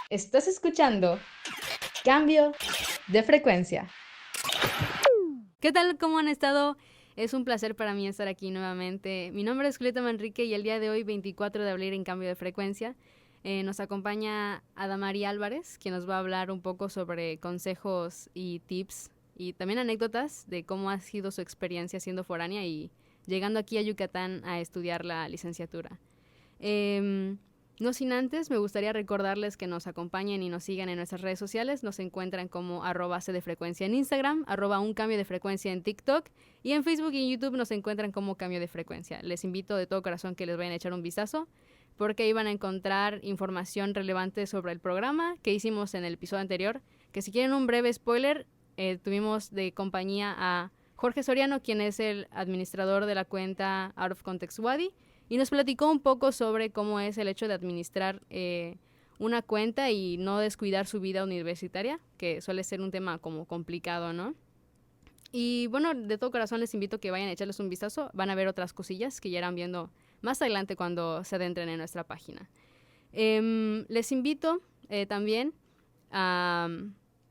Estás escuchando Cambio de Frecuencia. ¿Qué tal? ¿Cómo han estado? Es un placer para mí estar aquí nuevamente. Mi nombre es Julieta Manrique y el día de hoy, 24 de abril, en Cambio de Frecuencia, nos acompaña Adamari Álvarez, quien nos va a hablar un poco sobre consejos y tips y también anécdotas de cómo ha sido su experiencia siendo foránea y llegando aquí a Yucatán a estudiar la licenciatura. No sin antes, me gustaría recordarles que nos acompañen y nos sigan en nuestras redes sociales. Nos encuentran como @cdefrecuencia en Instagram, @uncambiodefrecuencia en TikTok y en Facebook y en YouTube nos encuentran como Cambio de Frecuencia. Les invito de todo corazón que les vayan a echar un vistazo porque ahí van a encontrar información relevante sobre el programa que hicimos en el episodio anterior. Que si quieren un breve spoiler, tuvimos de compañía a Jorge Soriano, quien es el administrador de la cuenta Out of Context Wadi, y nos platicó un poco sobre cómo es el hecho de administrar una cuenta y no descuidar su vida universitaria, que suele ser un tema como complicado, ¿no? Y bueno, de todo corazón les invito a que vayan a echarles un vistazo. Van a ver otras cosillas que ya irán viendo más adelante cuando se adentren en nuestra página. Les invito también a,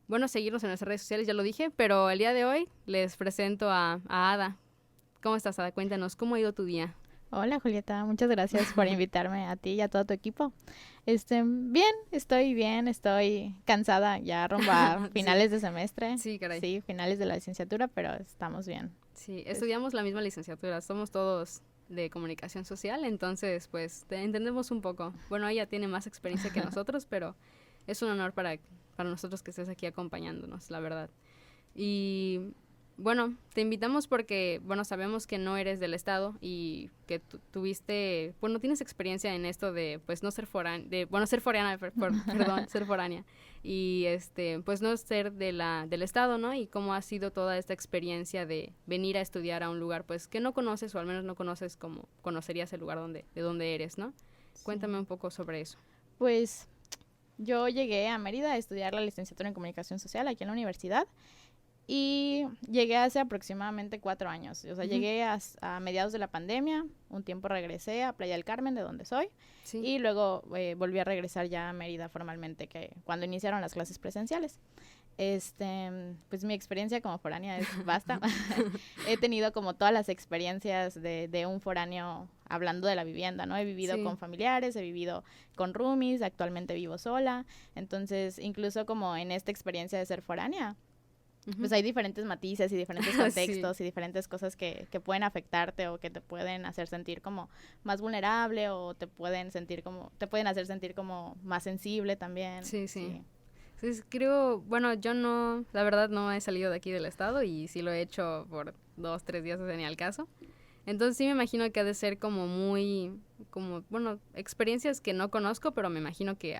bueno, seguirnos en nuestras redes sociales, ya lo dije, pero el día de hoy les presento a Ada. ¿Cómo estás, Ada? Cuéntanos, ¿cómo ha ido tu día? Hola Julieta, muchas gracias por invitarme a ti y a todo tu equipo. Bien, estoy cansada ya rumbo a finales de semestre. Sí, caray. Sí, finales de la licenciatura, pero estamos bien. Sí, estudiamos la misma licenciatura, somos todos de comunicación social, entonces pues entendemos un poco. Bueno, ella tiene más experiencia que nosotros, pero es un honor para nosotros que estés aquí acompañándonos, la verdad. Y bueno, te invitamos porque, bueno, sabemos que no eres del estado y que tuviste, bueno, tienes experiencia en esto de, pues, no ser foránea, ser foránea, perdón, ser foránea, y, pues, no ser del estado, ¿no? Y cómo ha sido toda esta experiencia de venir a estudiar a un lugar, pues, que no conoces, o al menos no conoces como conocerías el lugar de donde eres, ¿no? Sí. Cuéntame un poco sobre eso. Pues, yo llegué a Mérida a estudiar la licenciatura en Comunicación Social aquí en la universidad. Y llegué hace aproximadamente 4 años. O sea, llegué a mediados de la pandemia. Un tiempo regresé a Playa del Carmen, de donde soy. Sí. Y luego volví a regresar ya a Mérida formalmente, que cuando iniciaron las clases presenciales. Pues mi experiencia como foránea es vasta. He tenido como todas las experiencias de un foráneo hablando de la vivienda, ¿no? He vivido con familiares, he vivido con roomies, actualmente vivo sola. Entonces, incluso como en esta experiencia de ser foránea, pues hay diferentes matices y diferentes contextos y diferentes cosas que pueden afectarte o que te pueden hacer sentir como más vulnerable o te pueden hacer sentir como más sensible también. Sí. Entonces creo, bueno, yo no, la verdad no he salido de aquí del estado y sí lo he hecho por 2-3 días, ni al caso. Entonces sí me imagino que ha de ser como bueno, experiencias que no conozco, pero me imagino que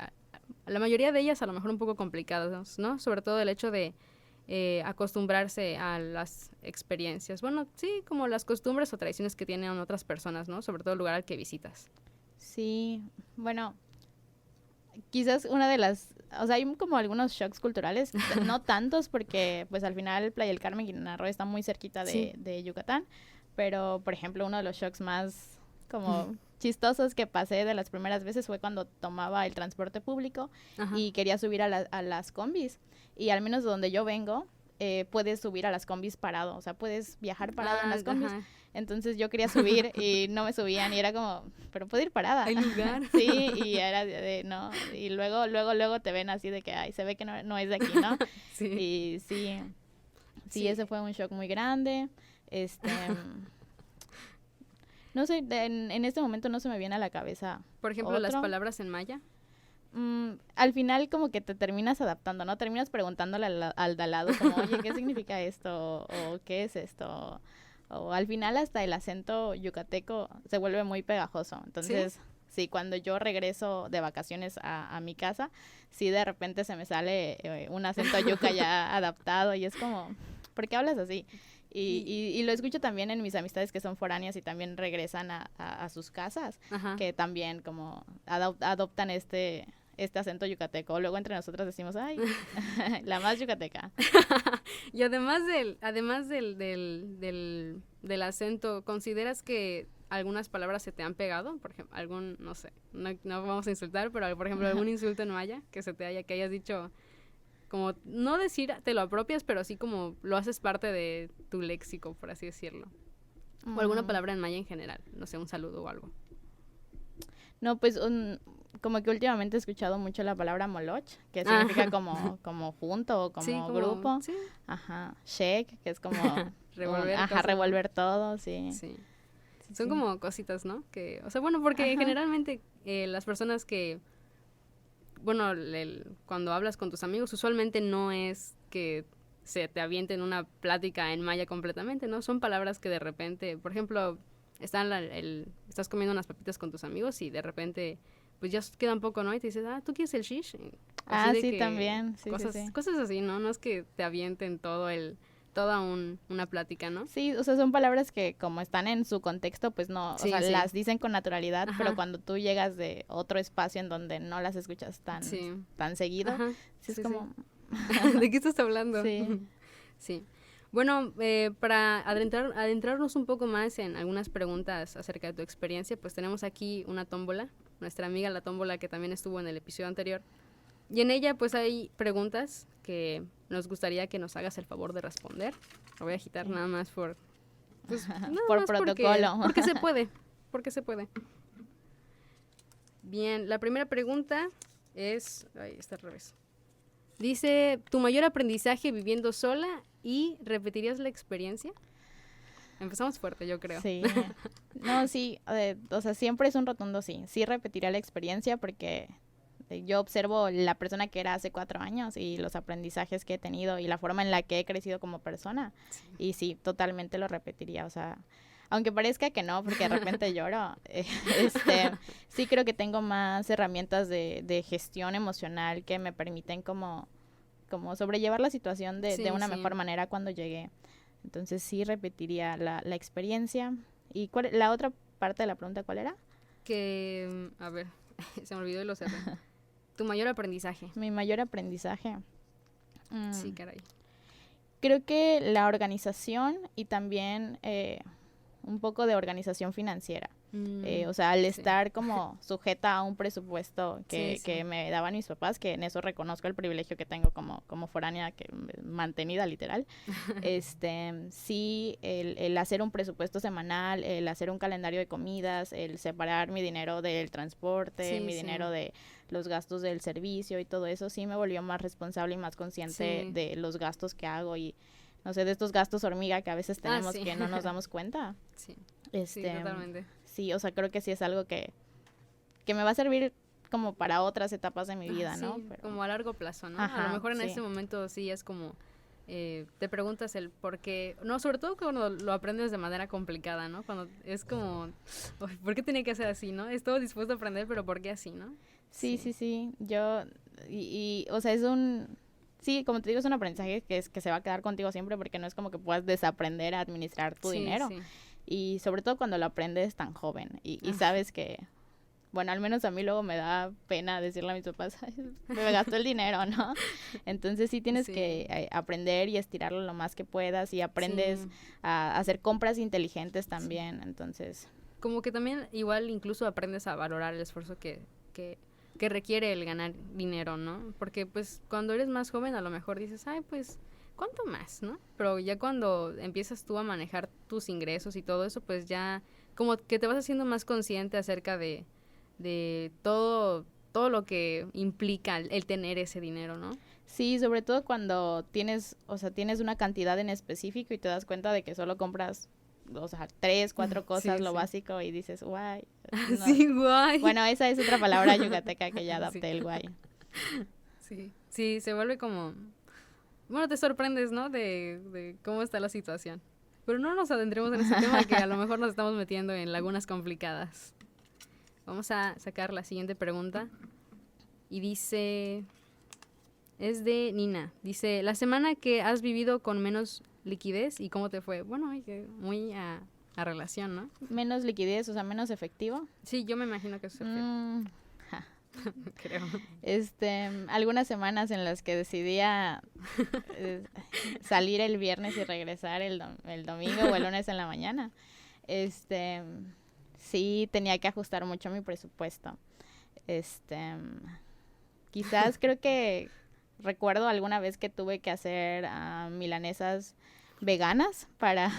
la mayoría de ellas a lo mejor un poco complicadas, ¿no? Sobre todo el hecho de acostumbrarse a las experiencias. Bueno, sí, como las costumbres o tradiciones que tienen otras personas, ¿no? Sobre todo el lugar al que visitas. Sí, bueno, quizás una de las, o sea, hay como algunos shocks culturales, no tantos porque pues al final Playa del Carmen y Quintana Roo está muy cerquita de Yucatán, pero por ejemplo uno de los shocks más como chistosos que pasé de las primeras veces fue cuando tomaba el transporte público y quería subir a las combis. Y al menos de donde yo vengo, puedes subir a las combis parado, o sea, puedes viajar parado en las combis. Entonces yo quería subir y no me subían y era como, pero puedo ir parada. ¿Hay lugar? Sí, y era no, y luego te ven así de que, ay, se ve que no es de aquí, ¿no? Sí. Y sí, ese fue un shock muy grande. No sé, en este momento no se me viene a la cabeza. Por ejemplo, las palabras en maya. Al final como que te terminas adaptando, ¿no? Terminas preguntándole al de al lado como, oye, ¿qué significa esto? O ¿qué es esto? O al final hasta el acento yucateco se vuelve muy pegajoso. Entonces, sí, cuando yo regreso de vacaciones a mi casa, sí de repente se me sale un acento yuca ya adaptado y es como, ¿por qué hablas así? Y lo escucho también en mis amistades que son foráneas y también regresan a sus casas, que también como adoptan este acento yucateco. Luego entre nosotros decimos, ay, la más yucateca. Y además del acento, ¿consideras que algunas palabras se te han pegado, por ejemplo, algún, no sé, no vamos a insultar, pero por ejemplo algún insulto en maya que se te haya, que hayas dicho, como no decir te lo apropias, pero sí como lo haces parte de tu léxico, por así decirlo. O alguna palabra en maya en general, no sé, un saludo o algo. No, pues como que últimamente he escuchado mucho la palabra moloch, que significa como junto o como, sí, como grupo. Sí. Ajá, shake, que es como revolver, revolver todo, sí. Sí. Son como cositas, ¿no? Que, o sea, bueno, porque generalmente las personas que, bueno, cuando hablas con tus amigos, usualmente no es que se te avienten una plática en maya completamente, ¿no? Son palabras que de repente, por ejemplo, estás comiendo unas papitas con tus amigos y de repente, pues ya queda un poco, ¿no? Y te dices, ¿tú quieres el shish? Así sí, también. Sí, cosas así, ¿no? No es que te avienten toda una plática, ¿no? Sí, o sea, son palabras que como están en su contexto, pues no, sí, o sea, sí. las dicen con naturalidad, pero cuando tú llegas de otro espacio en donde no las escuchas tan seguido, sí es como... ¿De qué estás hablando? Sí. Sí. Bueno, para adentrarnos un poco más en algunas preguntas acerca de tu experiencia, pues tenemos aquí una tómbola, nuestra amiga la tómbola que también estuvo en el episodio anterior. Y en ella pues hay preguntas que nos gustaría que nos hagas el favor de responder. Lo voy a agitar nada más por protocolo. Porque se puede, Bien, la primera pregunta es... Ay, está al revés. Dice, ¿tu mayor aprendizaje viviendo sola y repetirías la experiencia? Empezamos fuerte, yo creo. Sí. No, sí, o sea, siempre es un rotundo sí. Sí repetiría la experiencia porque yo observo la persona que era hace 4 años y los aprendizajes que he tenido y la forma en la que he crecido como persona. Sí. Y sí, totalmente lo repetiría, o sea... Aunque parezca que no, porque de repente lloro, sí creo que tengo más herramientas de gestión emocional que me permiten como sobrellevar la situación de una mejor manera cuando llegué. Entonces sí repetiría la experiencia. ¿Y la otra parte de la pregunta cuál era? Que, a ver, se me olvidó y lo cerré. ¿Tu mayor aprendizaje? Mi mayor aprendizaje. Sí, caray. Creo que la organización y también... un poco de organización financiera. O sea, al estar como sujeta a un presupuesto que me daban mis papás, que en eso reconozco el privilegio que tengo como foránea, mantenida literal. Sí, el hacer un presupuesto semanal, el hacer un calendario de comidas, el separar mi dinero del transporte, dinero de los gastos del servicio y todo eso, sí me volvió más responsable y más consciente de los gastos que hago y no sé, de estos gastos hormiga que a veces tenemos que no nos damos cuenta. Sí, totalmente. Sí, o sea, creo que sí es algo que me va a servir como para otras etapas de mi vida, ¿no? Pero... como a largo plazo, ¿no? A lo mejor en este momento sí es como, te preguntas el por qué, no, sobre todo cuando lo aprendes de manera complicada, ¿no? Cuando es como, ¿por qué tenía que ser así, no? Estoy dispuesto a aprender, pero ¿por qué así, no? Sí. Yo, o sea, es un... Sí, como te digo, es un aprendizaje que se va a quedar contigo siempre porque no es como que puedas desaprender a administrar tu dinero. Sí. Y sobre todo cuando lo aprendes tan joven y sabes que, bueno, al menos a mí luego me da pena decirle a mis papás, me gastó el dinero, ¿no? Entonces sí tienes que aprender y estirarlo lo más que puedas y aprendes a hacer compras inteligentes también, entonces... Como que también igual incluso aprendes a valorar el esfuerzo que requiere el ganar dinero, ¿no? Porque pues cuando eres más joven a lo mejor dices, ay, pues, ¿cuánto más, no? Pero ya cuando empiezas tú a manejar tus ingresos y todo eso, pues ya como que te vas haciendo más consciente acerca de todo lo que implica el tener ese dinero, ¿no? Sí, sobre todo cuando tienes una cantidad en específico y te das cuenta de que solo compras, o sea, 3, 4 cosas, lo básico, y dices, guay. No. Sí, guay. Bueno, esa es otra palabra yucateca que ya adapté, el guay. Sí, se vuelve como... Bueno, te sorprendes, ¿no? De cómo está la situación. Pero no nos adentremos en ese tema que a lo mejor nos estamos metiendo en lagunas complicadas. Vamos a sacar la siguiente pregunta. Y dice... Es de Nina. Dice, la semana que has vivido con menos liquidez, ¿y cómo te fue? Bueno, muy a relación, ¿no? Menos liquidez, o sea, menos efectivo. Sí, yo me imagino que eso se creo. Algunas semanas en las que decidía salir el viernes y regresar el domingo o el lunes en la mañana. sí tenía que ajustar mucho mi presupuesto. Quizás creo que recuerdo alguna vez que tuve que hacer milanesas veganas para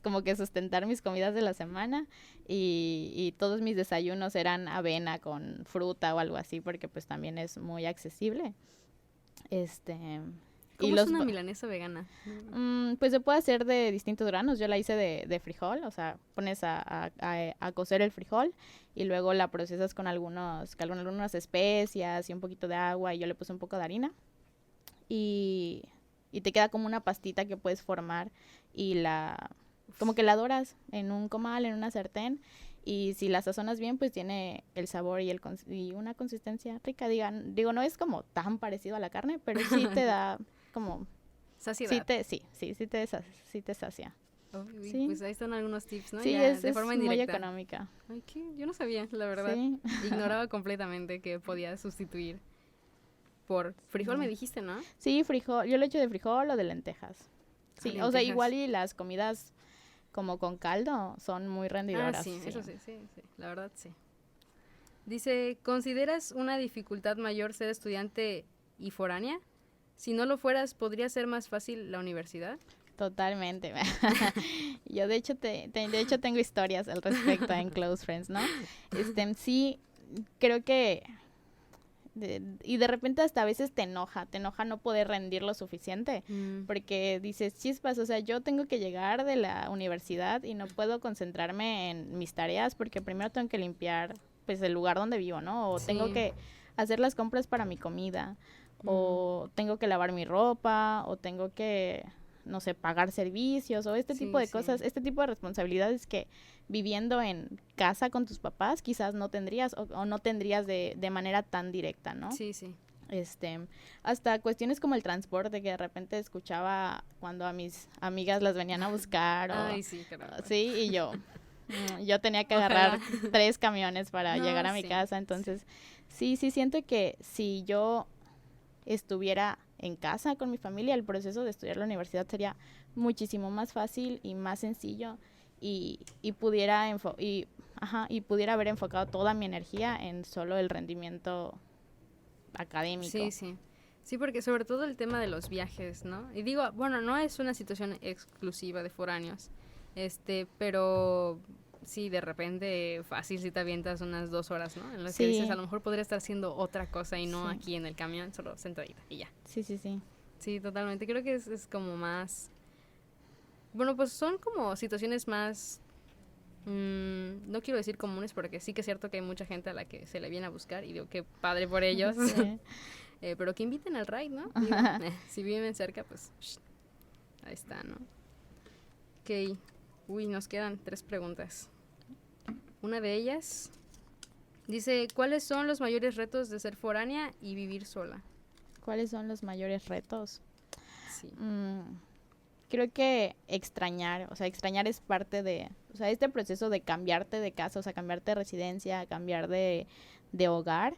como que sustentar mis comidas de la semana y todos mis desayunos eran avena con fruta o algo así porque pues también es muy accesible. ¿Cómo es una milanesa vegana? Pues se puede hacer de distintos granos. Yo la hice de frijol, o sea, pones a cocer el frijol y luego la procesas con algunas especias y un poquito de agua y yo le puse un poco de harina y te queda como una pastita que puedes formar y como que la doras en un comal, en una sartén y si la sazonas bien pues tiene el sabor y una consistencia rica. Digo, no es como tan parecido a la carne, pero sí te da como saciedad. Sí te sacia. Sí. Pues ahí están algunos tips, ¿no? Sí, ya, es de forma muy indirecta. económica. Ay, ¿qué? Yo no sabía, la verdad. Sí. Ignoraba completamente que podía sustituir por frijol, me dijiste, ¿no? Sí, frijol. Yo lo he hecho de frijol o de lentejas. Sí, lentejas. O sea, igual y las comidas como con caldo son muy rendidoras. Sí, eso sí, la verdad sí. Dice, ¿consideras una dificultad mayor ser estudiante y foránea? Si no lo fueras, ¿podría ser más fácil la universidad? Totalmente. Yo de hecho tengo historias al respecto en Close Friends, ¿no? Sí, creo que y de repente hasta a veces te enoja no poder rendir lo suficiente, porque dices, chispas, o sea, yo tengo que llegar de la universidad y no puedo concentrarme en mis tareas porque primero tengo que limpiar pues el lugar donde vivo, ¿no? O tengo que hacer las compras para mi comida, o tengo que lavar mi ropa, o tengo que, no sé, pagar servicios, o este tipo de cosas, este tipo de responsabilidades que viviendo en casa con tus papás quizás no tendrías, o no tendrías de manera tan directa, ¿no? Sí. Hasta cuestiones como el transporte, que de repente escuchaba cuando a mis amigas las venían a buscar, Ay, sí, claro. Sí, y yo tenía que agarrar 3 camiones para llegar a mi casa, entonces sí siento que si yo estuviera en casa con mi familia, el proceso de estudiar la universidad sería muchísimo más fácil y más sencillo y pudiera haber enfocado toda mi energía en solo el rendimiento académico. Sí, porque sobre todo el tema de los viajes, ¿no? Y digo, bueno, no es una situación exclusiva de foráneos, pero sí, de repente fácil si te avientas unas 2 horas, ¿no? En las que dices, a lo mejor podría estar haciendo otra cosa y no aquí en el camión, solo sentadita y ya. Sí. Sí, totalmente. Creo que es como más... Bueno, pues son como situaciones más... no quiero decir comunes porque sí que es cierto que hay mucha gente a la que se le viene a buscar y digo, qué padre por ellos. Pero que inviten al ride, ¿no? Digo, si viven cerca, pues ahí está, ¿no? Ok. Uy, nos quedan 3 preguntas. Una de ellas dice, ¿cuáles son los mayores retos de ser foránea y vivir sola? ¿Cuáles son los mayores retos? Sí. Creo que extrañar es parte de, o sea, este proceso de cambiarte de casa, o sea, cambiarte de residencia, cambiar de hogar,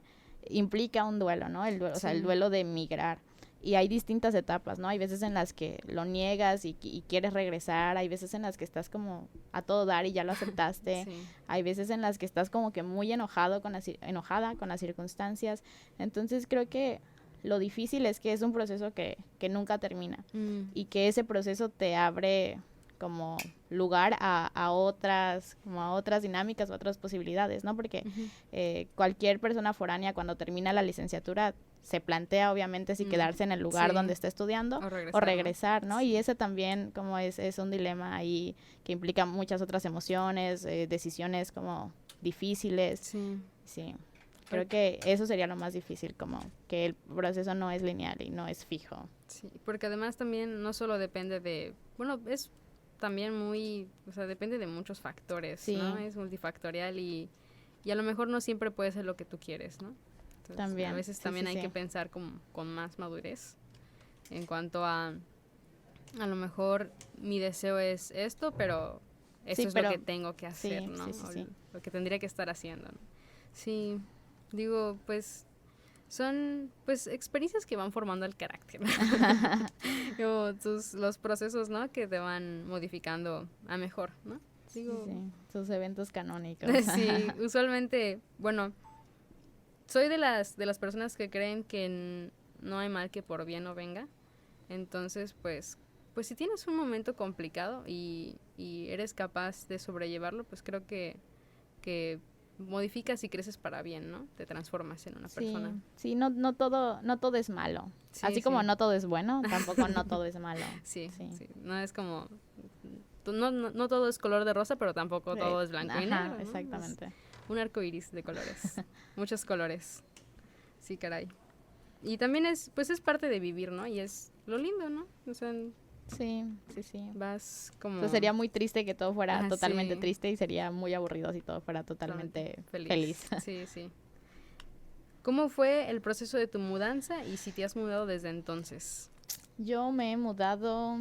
implica un duelo, ¿no? O sea, el duelo de emigrar. Y hay distintas etapas, ¿no? Hay veces en las que lo niegas y quieres regresar, hay veces en las que estás como a todo dar y ya lo aceptaste, hay veces en las que estás como que muy enojada con las circunstancias. Entonces creo que lo difícil es que es un proceso que nunca termina y que ese proceso te abre como lugar a otras dinámicas, a otras posibilidades, ¿no? Porque cualquier persona foránea cuando termina la licenciatura se plantea obviamente si quedarse en el lugar donde está estudiando o regresar, ¿no? Y ese también como es un dilema ahí que implica muchas otras emociones, decisiones como difíciles. Sí. Creo que eso sería lo más difícil, como que el proceso no es lineal y no es fijo. Sí, porque además también no solo depende de, bueno, es también muy, o sea, depende de muchos factores, ¿no? Es multifactorial y a lo mejor no siempre puede ser lo que tú quieres, ¿no? Entonces, también. A veces también hay que pensar con más madurez en cuanto a lo mejor mi deseo es esto, pero eso es lo que tengo que hacer, ¿no? Lo que tendría que estar haciendo, ¿no? Sí, digo, pues son pues experiencias que van formando el carácter, como los procesos, ¿no? Que te van modificando a mejor, ¿no? Digo, Sí, sus eventos canónicos. sí, usualmente, bueno, soy de las personas que creen que no hay mal que por bien no venga. Entonces, pues si tienes un momento complicado y eres capaz de sobrellevarlo, pues creo que modificas y creces para bien, ¿no? Te transformas en una persona. Sí, no todo es malo. Sí, Así como sí. no todo es bueno, tampoco no todo es malo. Sí. No es como... No todo es color de rosa, pero tampoco todo es blanco y negro, ¿no? Exactamente. Es un arco iris de colores. Muchos colores. Sí, caray. Y también es parte de vivir, ¿no? Y es lo lindo, ¿no? O sea, Sí. vas como... O sea, sería muy triste que todo fuera Ajá, totalmente sí. triste y sería muy aburrido si todo fuera totalmente feliz. Sí. ¿Cómo fue el proceso de tu mudanza y si te has mudado desde entonces? Yo me he mudado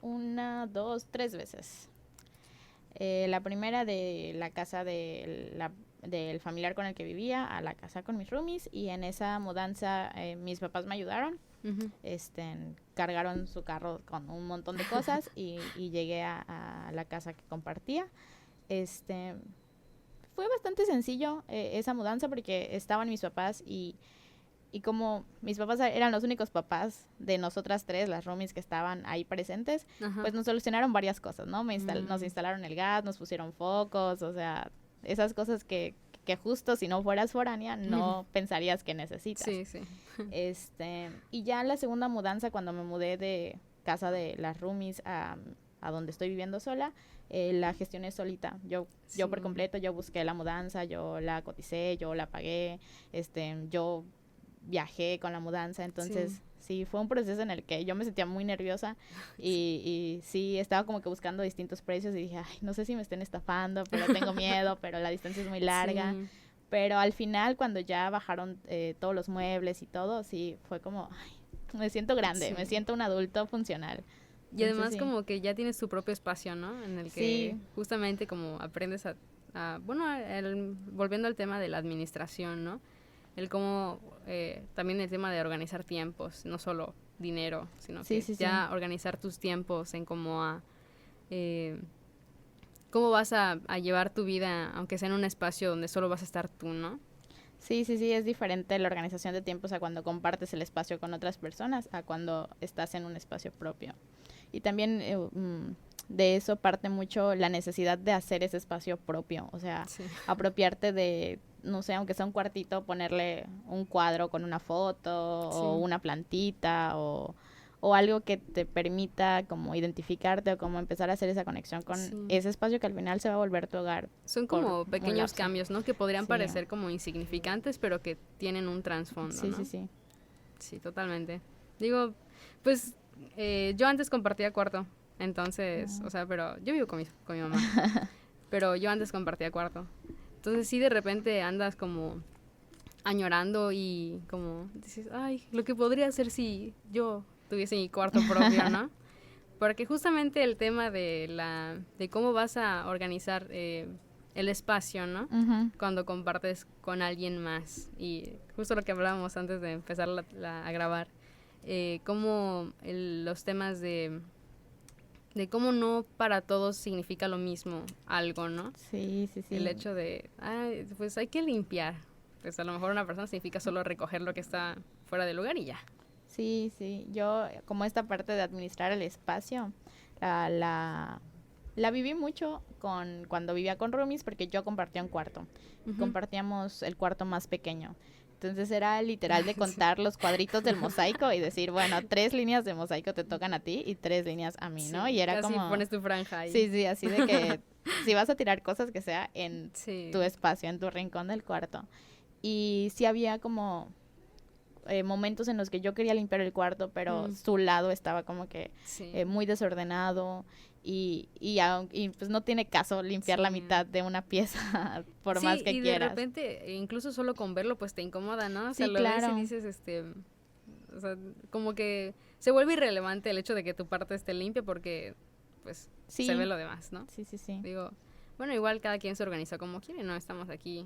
1, 2, 3 veces. La primera de la casa del familiar con el que vivía a la casa con mis roomies, y en esa mudanza mis papás me ayudaron. Ujú. Cargaron su carro con un montón de cosas y llegué a la casa que compartía. Fue bastante sencillo esa mudanza porque estaban mis papás y como mis papás eran los únicos papás de nosotras tres, las roomies que estaban ahí presentes, Ajá. pues nos solucionaron varias cosas, ¿no? Nos instalaron el gas, nos pusieron focos, o sea, esas cosas que justo si no fueras foránea no pensarías que necesitas. Sí. Y ya la segunda mudanza, cuando me mudé de casa de las roomies a donde estoy viviendo sola, la gestioné solita. Yo por completo, yo busqué la mudanza, yo la coticé, yo la pagué, yo viajé con la mudanza, entonces sí, fue un proceso en el que yo me sentía muy nerviosa y sí, estaba como que buscando distintos precios y dije, ay, no sé si me estén estafando, pero tengo miedo, pero la distancia es muy larga. Sí. Pero al final, cuando ya bajaron todos los muebles y todo, sí, fue como, ay, me siento grande, me siento un adulto funcional. Y además sí. como que ya tienes tu propio espacio, ¿no? En el que justamente como aprendes volviendo al tema de la administración, ¿no? El cómo, también el tema de organizar tiempos, no solo dinero, sino que ya organizar tus tiempos en cómo vas a llevar tu vida, aunque sea en un espacio donde solo vas a estar tú, ¿no? Sí, es diferente la organización de tiempos a cuando compartes el espacio con otras personas, a cuando estás en un espacio propio. Y también de eso parte mucho la necesidad de hacer ese espacio propio, o sea, apropiarte de, no sé, aunque sea un cuartito, ponerle un cuadro con una foto o una plantita o algo que te permita como identificarte o como empezar a hacer esa conexión con ese espacio que al final se va a volver tu hogar. Son como pequeños cambios, ¿no? Que podrían parecer como insignificantes, pero que tienen un trasfondo, ¿no? Sí, totalmente. Digo, pues yo antes compartía cuarto, entonces, o sea, pero yo vivo con mi mamá, pero yo antes compartía cuarto. Entonces sí, de repente andas como añorando y como dices, ay, lo que podría hacer si yo tuviese mi cuarto propio, ¿no? Porque justamente el tema de cómo vas a organizar el espacio, ¿no? Cuando compartes con alguien más. Y justo lo que hablábamos antes de empezar a grabar, cómo los temas de cómo no para todos significa lo mismo algo, ¿no? Sí. El hecho de, pues hay que limpiar. Pues a lo mejor una persona significa solo recoger lo que está fuera del lugar y ya. Sí. Yo, como esta parte de administrar el espacio, la viví mucho cuando vivía con roomies, porque yo compartía un cuarto. Compartíamos el cuarto más pequeño. Entonces era literal de contar los cuadritos del mosaico y decir, bueno, 3 líneas de mosaico te tocan a ti y 3 líneas a mí, ¿no? Y era casi como... pones tu franja ahí. Sí, así de que si vas a tirar cosas que sea en tu espacio, en tu rincón del cuarto. Y sí había como momentos en los que yo quería limpiar el cuarto, pero su lado estaba como que muy desordenado y pues no tiene caso limpiar la mitad de una pieza por más que quieras. De repente, incluso solo con verlo, pues te incomoda, ¿no? O sea, lo claro. ves y dices, o sea, como que se vuelve irrelevante el hecho de que tu parte esté limpia porque, pues, se ve lo demás, ¿no? Sí. Digo, bueno, igual cada quien se organiza como quiere, ¿no? Estamos aquí.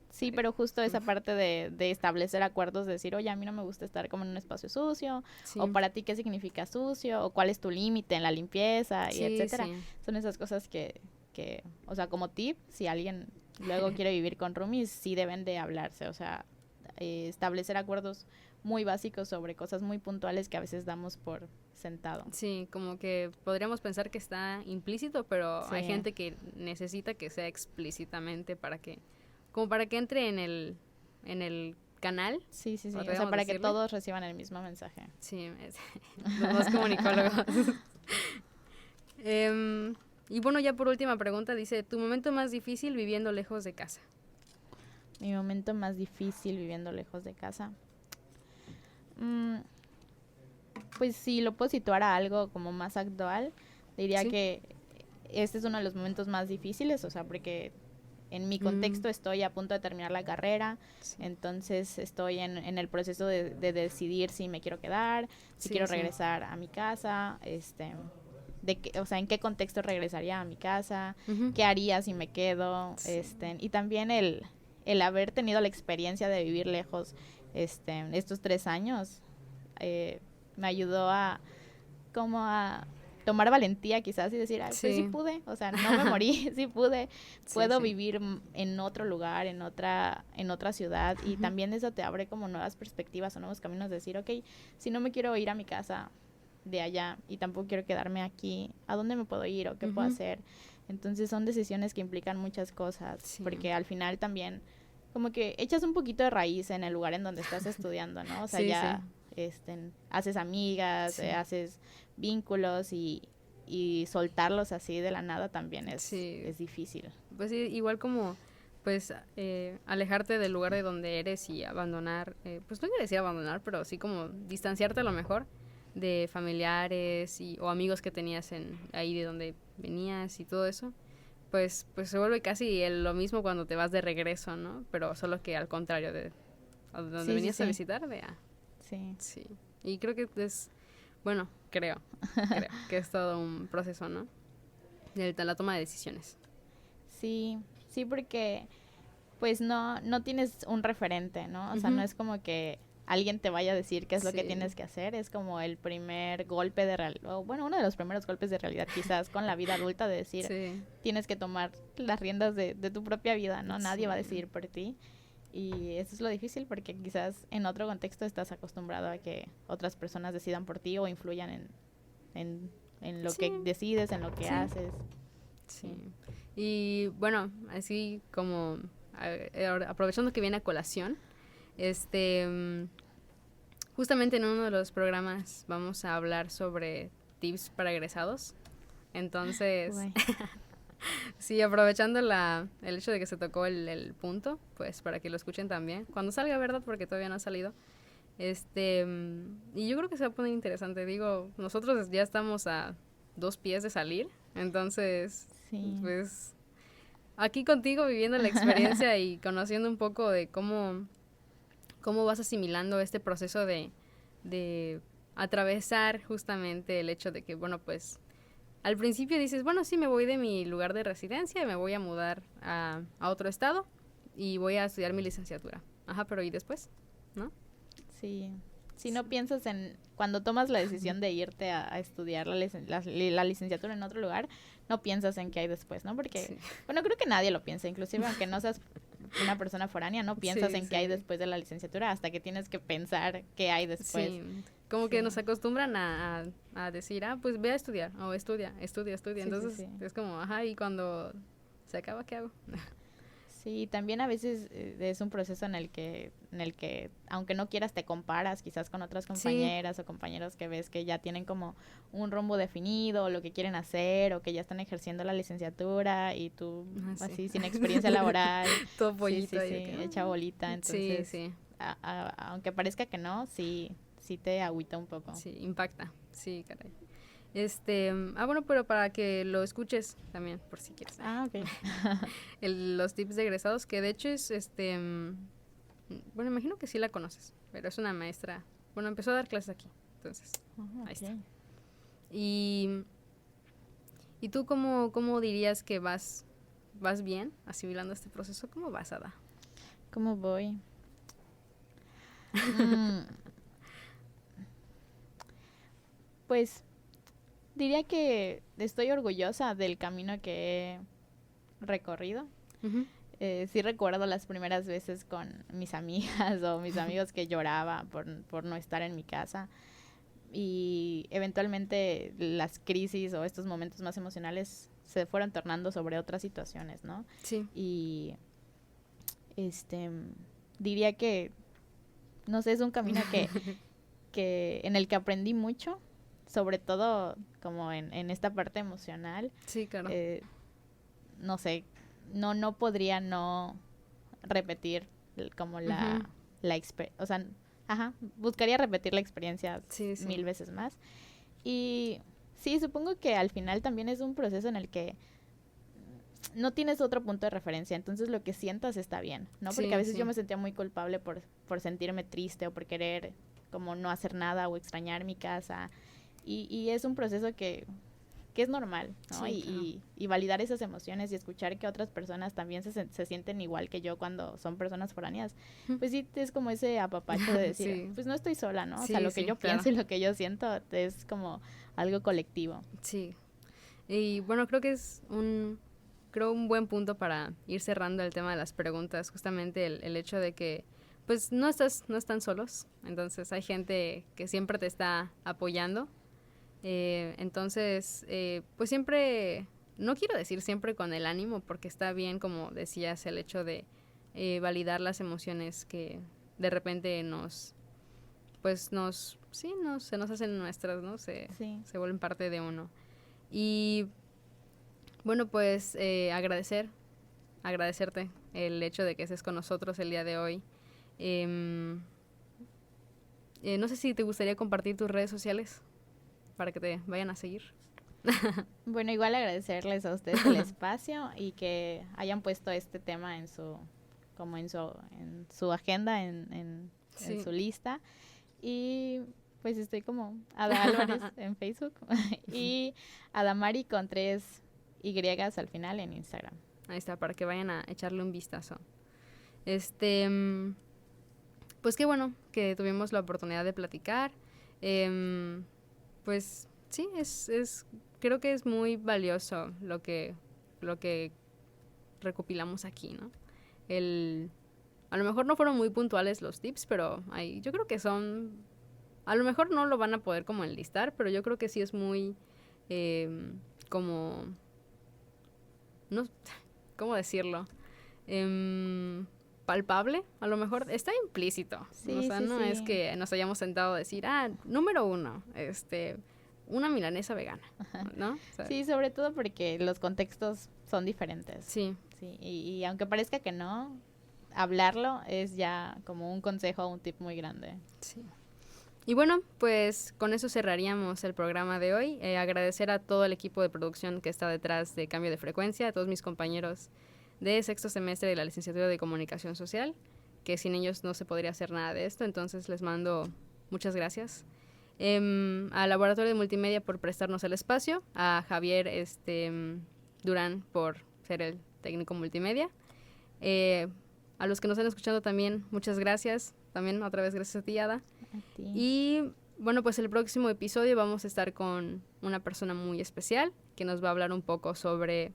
Sí, pero justo esa parte de establecer acuerdos, de decir, oye, a mí no me gusta estar como en un espacio sucio, o para ti, ¿qué significa sucio? O cuál es tu límite en la limpieza, y etcétera. Son esas cosas que que, o sea, como tip, si alguien luego quiere vivir con roomies, sí deben de hablarse, o sea, establecer acuerdos muy básicos sobre cosas muy puntuales que a veces damos por sentado. Sí, como que podríamos pensar que está implícito, pero Sí. hay gente que necesita que sea explícitamente como para que entre en el canal. Sí, sí, sí, o sea, podríamos para que decirle. todos reciban el mismo mensaje. Sí, los dos comunicólogos. Y bueno, ya por última pregunta, dice, ¿tu momento más difícil viviendo lejos de casa? Mi momento más difícil viviendo lejos de casa. Pues si lo puedo situar a algo como más actual, diría Sí. que este es uno de los momentos más difíciles, o sea, porque en mi contexto estoy a punto de terminar la carrera, Sí. entonces estoy en el proceso de decidir si me quiero quedar, si Sí, quiero sí. regresar a mi casa, o sea, en qué contexto regresaría a mi casa, Ujú. qué haría si me quedo, Sí. y también el haber tenido la experiencia de vivir lejos estos 3 años me ayudó a como a tomar valentía quizás y decir, pues sí Sí. pude, o sea, no me morí, sí pude, Sí, puedo sí. vivir en otro lugar, en otra ciudad, y Ujú. también eso te abre como nuevas perspectivas o nuevos caminos de decir, ok, si no me quiero ir a mi casa de allá y tampoco quiero quedarme aquí, ¿a dónde me puedo ir o qué puedo Ujú. hacer? Entonces son decisiones que implican muchas cosas, Sí. porque al final también como que echas un poquito de raíz en el lugar en donde estás estudiando, ¿no? O sea, Sí, ya haces amigas, Sí. haces vínculos y soltarlos así de la nada también Sí. es difícil. Pues sí, igual como pues alejarte del lugar de donde eres y abandonar, pues no quiero decir abandonar, pero sí como distanciarte a lo mejor de familiares o amigos que tenías ahí de donde venías y todo eso, pues se vuelve casi lo mismo cuando te vas de regreso, ¿no? Pero solo que al contrario de a donde Sí, sí, venías a sí. visitar, Sí. sí. Y creo que bueno, creo que es todo un proceso, ¿no? De la toma de decisiones. Sí, sí, porque pues no tienes un referente, ¿no? O sea, Ujú. no es como que alguien te vaya a decir qué es lo que Sí. tienes que hacer, es como el primer golpe de realidad, bueno, uno de los primeros golpes de realidad quizás con la vida adulta de decir, Sí. tienes que tomar las riendas de tu propia vida, ¿no? Nadie va a Sí. decidir por ti. Y eso es lo difícil porque quizás en otro contexto estás acostumbrado a que otras personas decidan por ti o influyan en lo que Sí. decides, en lo que Sí. haces. Sí. Y bueno, así como ahora, aprovechando que viene a colación, justamente en uno de los programas vamos a hablar sobre tips para egresados. Entonces, Uy. sí, aprovechando el hecho de que se tocó el punto, pues para que lo escuchen también. Cuando salga, ¿verdad? Porque todavía no ha salido. Y yo creo que se va a poner interesante. Digo, nosotros ya estamos a 2 pies de salir. Entonces, Sí. pues aquí contigo viviendo la experiencia y conociendo un poco de cómo vas asimilando este proceso de atravesar justamente el hecho de que, bueno, pues al principio dices, bueno, sí, me voy de mi lugar de residencia y me voy a mudar a otro estado y voy a estudiar mi licenciatura. Ajá, pero ¿y después? ¿No? Sí. Si no piensas cuando tomas la decisión de irte a estudiar la licenciatura en otro lugar, no piensas en qué hay después, ¿no? Porque, Sí. bueno, creo que nadie lo piensa, inclusive aunque no seas una persona foránea, no piensas Sí, en qué hay sí. después de la licenciatura hasta que tienes que pensar qué hay después. Sí, como Sí. que nos acostumbran a decir, pues ve a estudiar, o estudia. Sí, Entonces sí. es como, ajá, y cuando se acaba, ¿qué hago? Sí, también a veces es un proceso en el que aunque no quieras te comparas quizás con otras compañeras o compañeros que ves que ya tienen como un rumbo definido o lo que quieren hacer o que ya están ejerciendo la licenciatura y tú Sí. así sin experiencia laboral. Todo pollito Sí, ahí de que, hecha bolita, entonces sí, aunque parezca que no, sí te agüita un poco. sí, impacta, sí, caray. Bueno, pero para que lo escuches también, por si quieres. Ok. Los tips de egresados, que de hecho es, bueno, imagino que sí la conoces, pero es una maestra, bueno, empezó a dar clases aquí, entonces, ahí está. Y tú cómo dirías que vas bien asimilando este proceso? ¿Cómo vas, Ada? ¿Cómo voy? Pues diría que estoy orgullosa del camino que recorrido. Ujú. Sí recuerdo las primeras veces con mis amigas o mis amigos que lloraba por no estar en mi casa. Y eventualmente las crisis o estos momentos más emocionales se fueron tornando sobre otras situaciones, ¿no? Sí. Y diría que, no sé, es un camino que en el que aprendí mucho, sobre todo como en esta parte emocional. Sí, claro. No sé, no podría no repetir como la experiencia, o sea, buscaría repetir la experiencia Sí, sí. 1000 veces más. Y sí, supongo que al final también es un proceso en el que no tienes otro punto de referencia, entonces lo que sientas está bien, ¿no? Porque Sí, a veces sí. yo me sentía muy culpable por sentirme triste o por querer como no hacer nada o extrañar mi casa. Y es un proceso que es normal, ¿no? Sí, claro. Y validar esas emociones y escuchar que otras personas también se sienten igual que yo cuando son personas foráneas, pues sí, es como ese apapacho de decir, Sí. pues no estoy sola, ¿no? O sea, Sí, lo que sí, yo claro. pienso y lo que yo siento es como algo colectivo. Sí. Y bueno, creo un buen punto para ir cerrando el tema de las preguntas, justamente el hecho de que pues no están solos, entonces hay gente que siempre te está apoyando. Entonces, pues siempre, no quiero decir siempre con el ánimo, porque está bien, como decías, el hecho de validar las emociones que de repente se nos hacen nuestras, ¿no? Sí. Se vuelven parte de uno. Y bueno, pues agradecerte el hecho de que estés con nosotros el día de hoy. Em, no sé si te gustaría compartir tus redes sociales para que te vayan a seguir. Bueno, igual agradecerles a ustedes el espacio y que hayan puesto este tema en su agenda, Sí. en su lista. Y pues estoy como Ada Álvarez en Facebook y Adamari con 3 Y al final en Instagram. Ahí está, para que vayan a echarle un vistazo. Pues qué bueno que tuvimos la oportunidad de platicar. Pues sí, creo que es muy valioso lo que recopilamos aquí, ¿no? A lo mejor no fueron muy puntuales los tips, pero yo creo que a lo mejor no lo van a poder como enlistar, pero yo creo que sí es muy como, no, ¿cómo decirlo? Palpable, a lo mejor está implícito. Sí, O sea, sí, no sí. es que nos hayamos sentado a decir, número 1, una milanesa vegana, ¿no? O sea, Sí, sobre todo porque los contextos son diferentes. sí. Sí, y aunque parezca que no, hablarlo es ya como un consejo o un tip muy grande. Sí. Y bueno, pues con eso cerraríamos el programa de hoy. Agradecer a todo el equipo de producción que está detrás de Cambio de Frecuencia, a todos mis compañeros de sexto semestre de la licenciatura de Comunicación Social, que sin ellos no se podría hacer nada de esto, entonces les mando muchas gracias. Al Laboratorio de Multimedia por prestarnos el espacio, a Javier Durán por ser el técnico multimedia. A los que nos están escuchando también, muchas gracias. También otra vez gracias a ti, Ada. A ti. Y bueno, pues el próximo episodio vamos a estar con una persona muy especial que nos va a hablar un poco sobre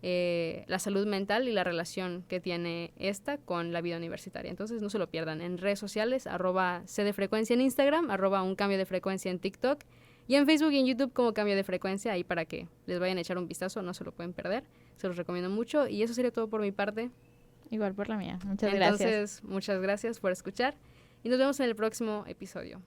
la salud mental y la relación que tiene esta con la vida universitaria. Entonces no se lo pierdan en redes sociales, @cdfrecuencia en Instagram, @uncambiodefrecuencia en TikTok y en Facebook y en YouTube como Cambio de Frecuencia, ahí para que les vayan a echar un vistazo, no se lo pueden perder, se los recomiendo mucho y eso sería todo por mi parte. Igual por la mía, muchas gracias. Entonces, muchas gracias por escuchar y nos vemos en el próximo episodio.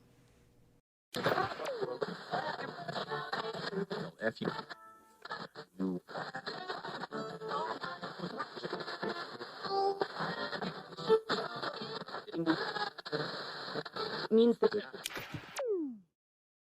Means